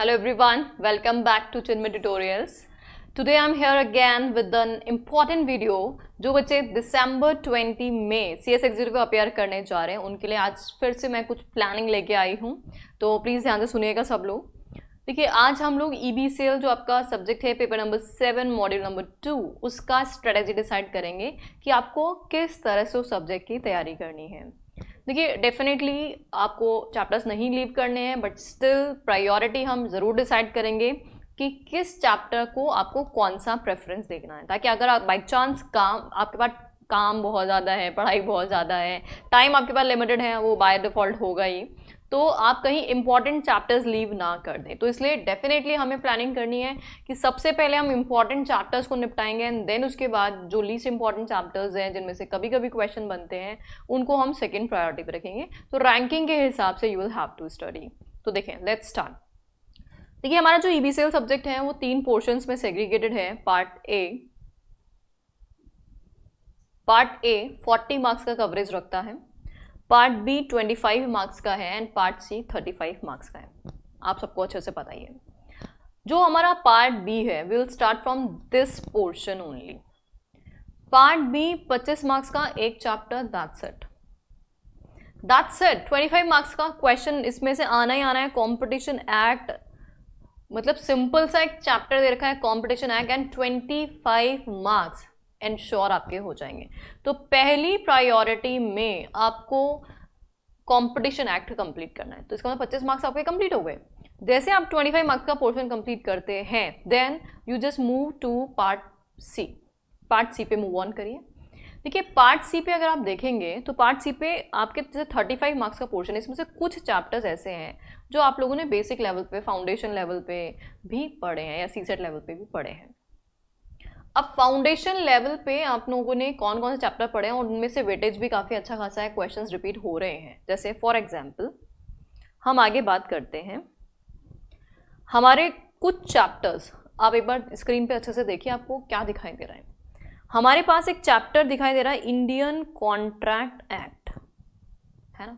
Hello everyone, welcome back to Chinmay Tutorials. Today I'm here again with an important video जो बच्चे दिसंबर 20 में CS executive appear करने जा रहे हैं उनके लिए आज फिर से मैं कुछ प्लानिंग लेके आई हूँ, तो प्लीज़ ध्यान से सुनिएगा सब लोग। देखिए आज हम लोग EBCL जो आपका सब्जेक्ट है पेपर नंबर 7 मॉड्यूल नंबर 2 उसका स्ट्रेटेजी डिसाइड करेंगे कि आपको किस तरह से उस सब्जेक्ट की तैयारी करनी है। देखिए डेफिनेटली आपको चैप्टर्स नहीं लीव करने हैं, बट स्टिल प्रायोरिटी हम ज़रूर डिसाइड करेंगे कि किस चैप्टर को आपको कौन सा प्रेफरेंस देखना है, ताकि अगर आप बाई चांस आपके पास काम बहुत ज़्यादा है, पढ़ाई बहुत ज़्यादा है, टाइम आपके पास लिमिटेड है, वो बाय डिफ़ॉल्ट होगा ही, तो आप कहीं इंपॉर्टेंट चैप्टर्स लीव ना कर दें। तो इसलिए डेफिनेटली हमें प्लानिंग करनी है कि सबसे पहले हम इंपॉर्टेंट चैप्टर्स को निपटाएंगे एंड देन उसके बाद जो लीस्ट इंपॉर्टेंट चैप्टर्स हैं जिनमें से कभी कभी क्वेश्चन बनते हैं उनको हम सेकेंड प्रायोरिटी पर रखेंगे। तो रैंकिंग के हिसाब से you will have to study. तो देखें, लेट्स स्टार्ट। देखिए हमारा जो EBCL सब्जेक्ट है वो 3 पोर्शंस में सेग्रीगेटेड है। पार्ट ए 40 मार्क्स का कवरेज रखता है, पार्ट बी 25 मार्क्स का है एंड पार्ट सी 35 मार्क्स का है। आप सबको अच्छे से पता ही है। जो हमारा पार्ट बी है will start from this portion only. Part B 25 marks का एक चैप्टर, दैट्स इट। 25 मार्क्स का क्वेश्चन इसमें से आना ही आना है। कॉम्पिटिशन एक्ट मतलब सिंपल सा एक चैप्टर दे रखा है competition act and 25 marks ensure आपके हो जाएंगे। तो पहली प्रायोरिटी में आपको कंपटीशन एक्ट कंप्लीट करना है। तो इसका मतलब 25 मार्क्स आपके कंप्लीट हो गए। जैसे आप 25 मार्क्स का पोर्शन कंप्लीट करते हैं then you just move to part C पे मूव ऑन करिए। देखिए पार्ट सी पे अगर आप देखेंगे तो पार्ट सी पे आपके जैसे 35 मार्क्स का पोर्शन है, इसमें से कुछ चैप्टर्स ऐसे हैं जो आप लोगों ने बेसिक लेवल पे, फाउंडेशन लेवल पे भी पढ़े हैं या सीसेट लेवल पे भी पढ़े हैं। अब फाउंडेशन लेवल पे आप लोगों ने कौन कौन से चैप्टर पढ़े हैं और उनमें से वेटेज भी काफ़ी अच्छा खासा है, क्वेश्चंस रिपीट हो रहे हैं। जैसे फॉर एग्जांपल हम आगे बात करते हैं हमारे कुछ चैप्टर्स, आप एक बार स्क्रीन पे अच्छे से देखिए आपको क्या दिखाई दे रहा है। हमारे पास एक चैप्टर दिखाई दे रहा है इंडियन कॉन्ट्रैक्ट एक्ट, है ना,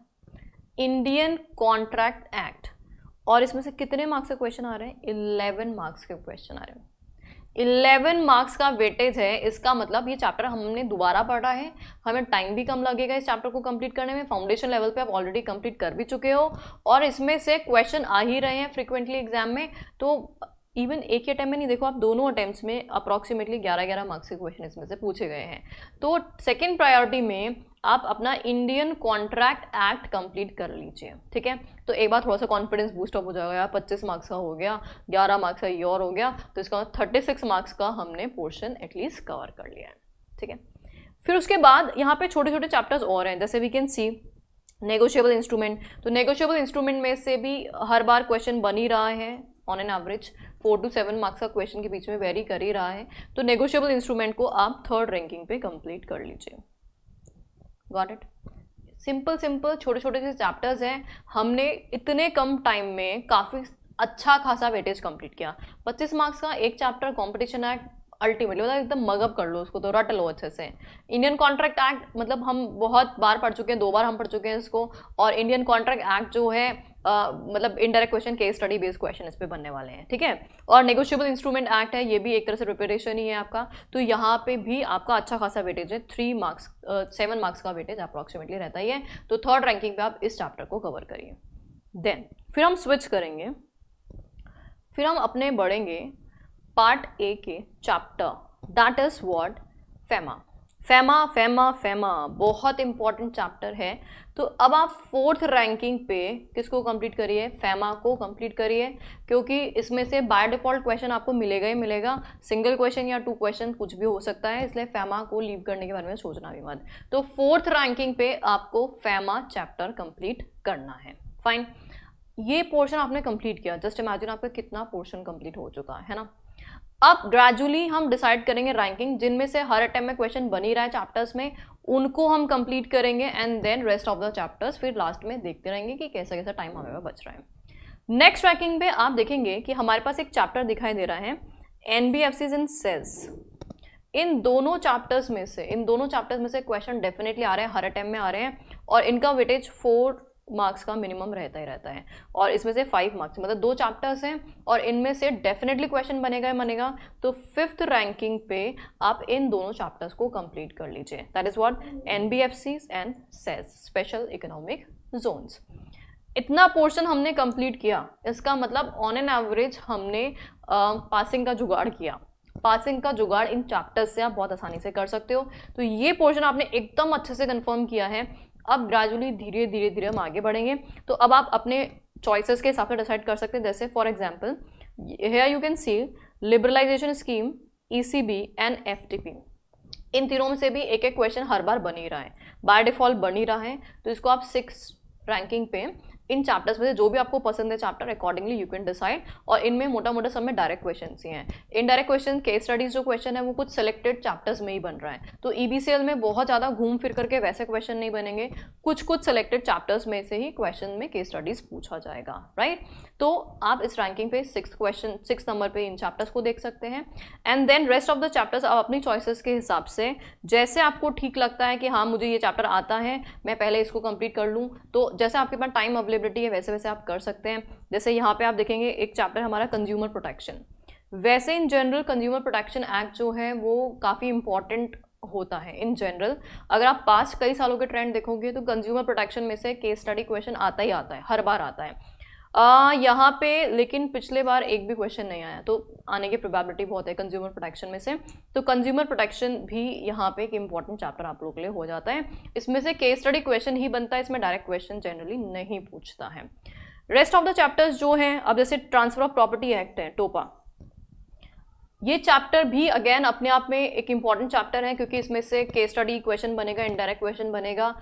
इंडियन कॉन्ट्रैक्ट एक्ट, और इसमें से कितने मार्क्स के क्वेश्चन आ रहे हैं? 11 मार्क्स के क्वेश्चन आ रहे हैं। 11 मार्क्स का वेटेज है। इसका मतलब ये चैप्टर हमने दोबारा पढ़ा है, हमें टाइम भी कम लगेगा इस चैप्टर को कंप्लीट करने में। फाउंडेशन लेवल पे आप ऑलरेडी कंप्लीट कर भी चुके हो और इसमें से क्वेश्चन आ ही रहे हैं फ्रिक्वेंटली एग्जाम में। तो इवन एक ही अटैम्प्ट में नहीं, देखो आप दोनों अटैम्प्ट्स में अप्रॉक्सीमेटली 11 मार्क्स के क्वेश्चन इसमें से पूछे गए हैं। तो सेकेंड प्रायोरिटी में आप अपना इंडियन कॉन्ट्रैक्ट एक्ट कंप्लीट कर लीजिए, ठीक है। तो एक बार थोड़ा सा कॉन्फिडेंस बूस्ट अप हो जाएगा, यार 25 मार्क्स का हो गया, 11 मार्क्स का ये और हो गया, तो इसका 36 मार्क्स का हमने पोर्शन एटलीस्ट कवर कर लिया है, ठीक है। फिर उसके बाद यहाँ पे छोटे छोटे चैप्टर्स और हैं, जैसे we can see negotiable instrument. तो नेगोशिएबल इंस्ट्रूमेंट में से भी हर बार क्वेश्चन बन ही रहा है, on an average 4 to 7 marks का क्वेश्चन के बीच में वेरी कर ही रहा है। तो नेगोशिएबल इंस्ट्रूमेंट को आप 3rd रैंकिंग पे कंप्लीट कर लीजिए। Got it? सिंपल छोटे छोटे से चैप्टर्स हैं, हमने इतने कम टाइम में काफ़ी अच्छा खासा वेटेज कंप्लीट किया। 25 मार्क्स का एक चैप्टर कॉम्पिटिशन एक्ट, अल्टीमेटली मतलब एकदम मगअप कर लो उसको, तो रट लो अच्छे से। इंडियन कॉन्ट्रैक्ट एक्ट मतलब हम बहुत बार पढ़ चुके हैं, 2 बार हम पढ़ चुके हैं इसको। और इंडियन कॉन्ट्रैक्ट एक्ट जो है मतलब indirect question, case study based question इस पे बनने वाले हैं, ठीक है। और नेगोशिएबल इंस्ट्रूमेंट एक्ट है, ये भी एक तरह से प्रिपरेशन ही है आपका। तो यहाँ पे भी आपका अच्छा खासा वेटेज है, 7 मार्क्स का वेटेज अप्रॉक्सीमेटली रहता ही है। तो 3rd रैंकिंग पे आप इस चैप्टर को कवर करिए। देन फिर हम स्विच करेंगे, फिर हम अपने बढ़ेंगे पार्ट ए के chapter, that is what? FEMA बहुत इंपॉर्टेंट चैप्टर है। तो अब आप 4th रैंकिंग पे किसको कंप्लीट करिए? फेमा को कंप्लीट करिए, क्योंकि इसमें से बाय डिफॉल्ट क्वेश्चन आपको मिलेगा ही मिलेगा, सिंगल क्वेश्चन या 2 क्वेश्चन कुछ भी हो सकता है, इसलिए फेमा को लीव करने के बारे में सोचना भी मत। तो 4th रैंकिंग पे आपको फेमा चैप्टर कंप्लीट करना है। फाइन, ये पोर्शन आपने कंप्लीट किया, जस्ट इमेजिन आपका कितना पोर्शन कंप्लीट हो चुका है ना। अब ग्रेजुअली हम डिसाइड करेंगे रैंकिंग, जिनमें से हर अटेम्प्ट में क्वेश्चन बन ही रहा है चैप्टर्स में, उनको हम कंप्लीट करेंगे and then rest of the chapters फिर लास्ट में देखते रहेंगे कि कैसा कैसा टाइम हमें बच रहा है। नेक्स्ट रैंकिंग पे आप देखेंगे कि हमारे पास एक चैप्टर दिखाई दे रहा है NBFCs इन सेल्स। इन दोनों चैप्टर्स में से क्वेश्चन डेफिनेटली आ रहे हैं, हर अटेम्प्ट में आ रहे हैं और इनका वेटेज 4 मार्क्स का मिनिमम रहता ही रहता है, और इसमें से 5 मार्क्स, मतलब 2 चैप्टर्स हैं और इनमें से डेफिनेटली क्वेश्चन बनेगा ही बनेगा। तो 5th रैंकिंग पे आप इन दोनों चैप्टर्स को कंप्लीट कर लीजिए, that is what NBFCs and SEZs, special economic zones. इतना पोर्शन हमने कंप्लीट किया, इसका मतलब ऑन एन एवरेज हमने पासिंग का जुगाड़ किया। पासिंग का जुगाड़ इन चैप्टर्स से आप बहुत आसानी से कर सकते हो। तो ये पोर्शन आपने एकदम अच्छे से कंफर्म किया है। अब ग्रेजुअली धीरे धीरे धीरे हम आगे बढ़ेंगे। तो अब आप अपने चॉइसेस के हिसाब से डिसाइड कर सकते हैं। जैसे for example here you can see liberalisation scheme, ECB and FTP, इन तीनों में से भी एक एक क्वेश्चन हर बार बन ही रहा है, बाय डिफॉल्ट बन ही रहा है। तो इसको आप 6 रैंकिंग पे इन चैप्टर्स में से जो भी आपको पसंद है chapter, accordingly you can decide. और इनमें मोटा मोटा सब में डायरेक्ट क्वेश्चन ही हैं। इनडायरेक्ट क्वेश्चन, केस स्टडीज जो क्वेश्चन है वो कुछ सेलेक्टेड चैप्टर्स में ही बन रहा है। तो EBCL में बहुत ज़्यादा घूम फिर करके वैसे क्वेश्चन नहीं बनेंगे, कुछ कुछ सेलेक्टेड चैप्टर्स में से ही क्वेश्चन में केस स्टडीज पूछा जाएगा, राइट। तो आप इस रैंकिंग पे 6 नंबर पे इन चैप्टर्स को देख सकते हैं। And then rest of the chapters आप अपनी चॉइसेस के हिसाब से, जैसे आपको ठीक लगता है कि हाँ मुझे ये चैप्टर आता है, मैं पहले इसको कंप्लीट कर लूँ, तो जैसे आपके पास टाइम अवेलेबिलिटी है वैसे वैसे आप कर सकते हैं। जैसे यहाँ पे आप देखेंगे एक चैप्टर हमारा कंज्यूमर प्रोटेक्शन। वैसे in general consumer protection act जो है वो काफ़ी इंपॉर्टेंट होता है इन जनरल। अगर आप पास्ट कई सालों के ट्रेंड देखोगे तो कंज्यूमर प्रोटेक्शन में से केस स्टडी क्वेश्चन आता ही आता है, हर बार आता है। यहाँ पे लेकिन पिछले बार एक भी क्वेश्चन नहीं आया, तो आने की प्रोबेबिलिटी बहुत है कंज्यूमर प्रोटेक्शन में से। तो कंज्यूमर प्रोटेक्शन भी यहाँ पे एक इंपॉर्टेंट चैप्टर आप लोगों के लिए हो जाता है। इसमें से केस स्टडी क्वेश्चन ही बनता है, इसमें डायरेक्ट क्वेश्चन जनरली नहीं पूछता है। रेस्ट ऑफ द चैप्टर्स जो हैं, अब जैसे ट्रांसफर ऑफ प्रॉपर्टी एक्ट है, टोपा, ये चैप्टर भी अगेन अपने आप में एक इंपॉर्टेंट चैप्टर है, क्योंकि इसमें से केस स्टडी क्वेश्चन बनेगा, इनडायरेक्ट क्वेश्चन बनेगा।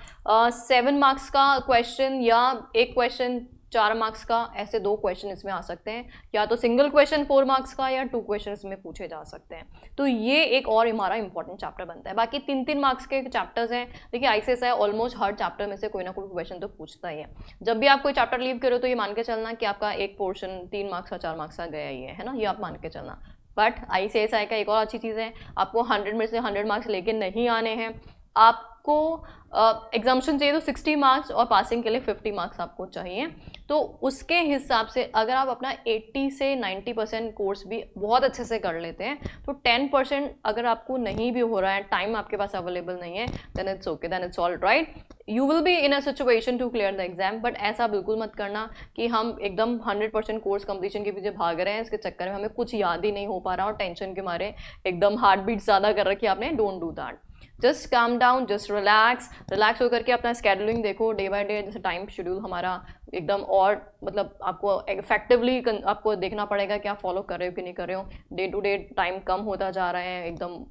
7 मार्क्स का क्वेश्चन या एक क्वेश्चन 4 मार्क्स का, ऐसे 2 क्वेश्चन इसमें आ सकते हैं, या तो सिंगल क्वेश्चन 4 मार्क्स का या 2 क्वेश्चन इसमें पूछे जा सकते हैं। तो ये एक और हमारा इंपॉर्टेंट चैप्टर बनता है। बाकी 3-3 मार्क्स के चैप्टर्स हैं। देखिए ICSI ऑलमोस्ट हर चैप्टर में से कोई ना कोई क्वेश्चन तो पूछता ही है। जब भी आप कोई चैप्टर लीव करो तो ये मान के चलना कि आपका एक पोर्शन 3 मार्क्स का 4 मार्क्स का गया ही है ना, ये आप मान के चलना। बट ICSI का एक और अच्छी चीज़ है, आपको 100 में से 100 मार्क्स लेके नहीं आने हैं। आपको एग्जाम्शन चाहिए तो 60 मार्क्स और पासिंग के लिए 50 मार्क्स आपको चाहिए। तो उसके हिसाब से अगर आप अपना 80 से 90% कोर्स भी बहुत अच्छे से कर लेते हैं, तो 10% अगर आपको नहीं भी हो रहा है, टाइम आपके पास अवेलेबल नहीं है, then it's okay, then it's all right. You will be in a situation to clear the exam. But ऐसा बिल्कुल मत करना कि हम एकदम 100% कोर्स कंप्लीशन के पीछे भाग रहे हैं, इसके चक्कर में हमें कुछ याद ही नहीं हो पा रहा और टेंशन के मारे एकदम हार्ट बीट ज़्यादा कर रखी है आपने। Don't do that. Just calm down, just relax होकर के अपना स्केड्यूलिंग देखो डे बाय डे। जैसे टाइम शेड्यूल हमारा एकदम, और मतलब आपको इफेक्टिवली आपको देखना पड़ेगा कि आप फॉलो कर रहे हो कि नहीं कर रहे हो। डे टू डे टाइम कम होता जा रहा है, एकदम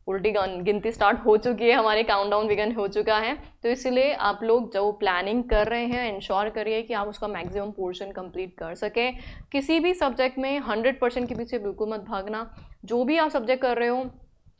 उल्टी गिनती स्टार्ट हो चुकी है, हमारे काउंटडाउन बिगन हो चुका है। तो इसलिए आप लोग जो प्लानिंग कर रहे हैं इंश्योर करिए कि आप उसका मैक्सिमम पोर्शन कंप्लीट कर सकें। किसी भी सब्जेक्ट में 100% के पीछे बिल्कुल मत भागना। जो भी आप सब्जेक्ट कर रहे हो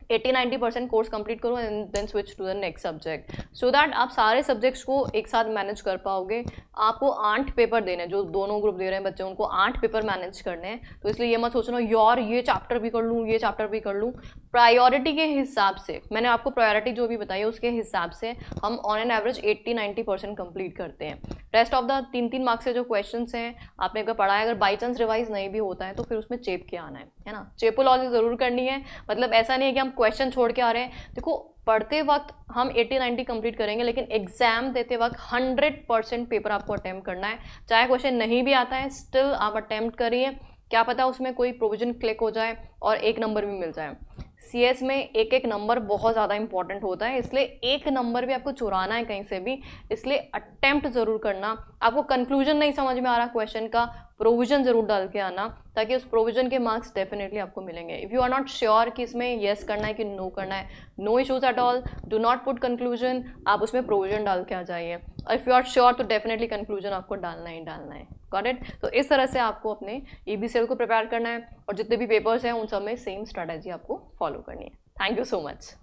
80-90% कोर्स कंप्लीट करो and then switch to the next subject, so that आप सारे सब्जेक्ट्स को एक साथ मैनेज कर पाओगे। आपको 8 पेपर देने, जो दोनों ग्रुप दे रहे हैं बच्चे, उनको 8 पेपर मैनेज करने हैं। तो इसलिए ये मत सोचना यार ये चैप्टर भी कर लूँ, ये चैप्टर भी कर लूँ। प्रायोरिटी के हिसाब से, मैंने आपको प्रायोरिटी जो भी बताई है उसके हिसाब से हम ऑन एन एवरेज 80-90% कंप्लीट करते हैं। रेस्ट ऑफ द 3-3 मार्क्स से जो क्वेश्चंस हैं आपने अगर पढ़ा है, अगर बाई चांस रिवाइज नहीं भी होता है तो फिर उसमें चेप के आना है ना। चेपोलॉजी ज़रूर करनी है। मतलब ऐसा नहीं है कि हम क्वेश्चन छोड़ के आ रहे हैं। देखो पढ़ते वक्त हम 80-90 कंप्लीट करेंगे, लेकिन एग्जाम देते वक्त 100% पेपर आपको अटेम्प्ट करना है। चाहे क्वेश्चन नहीं भी आता है स्टिल आप अटेम्प्ट करिए, क्या पता उसमें कोई प्रोविजन क्लिक हो जाए और 1 नंबर भी मिल जाए। CS में एक नंबर बहुत ज़्यादा इंपॉर्टेंट होता है, इसलिए 1 नंबर भी आपको चुराना है कहीं से भी, इसलिए अटेम्प्ट ज़रूर करना। आपको कंक्लूजन नहीं समझ में आ रहा क्वेश्चन का, प्रोविजन ज़रूर डाल के आना, ताकि उस प्रोविजन के मार्क्स डेफिनेटली आपको मिलेंगे। If you are not sure कि इसमें येस करना है कि नो करना है, no issues at all, do not put conclusion, आप उसमें प्रोविजन डाल के आ जाइए। और इफ़ यू आर श्योर तो डेफिनेटली कंक्लूजन आपको डालना ही डालना है। Got it? तो इस तरह से आपको अपने EBCL को प्रिपेयर करना है, और जितने भी पेपर्स हैं उन सब में सेम स्ट्रेटजी आपको फॉलो करनी है। Thank you so much.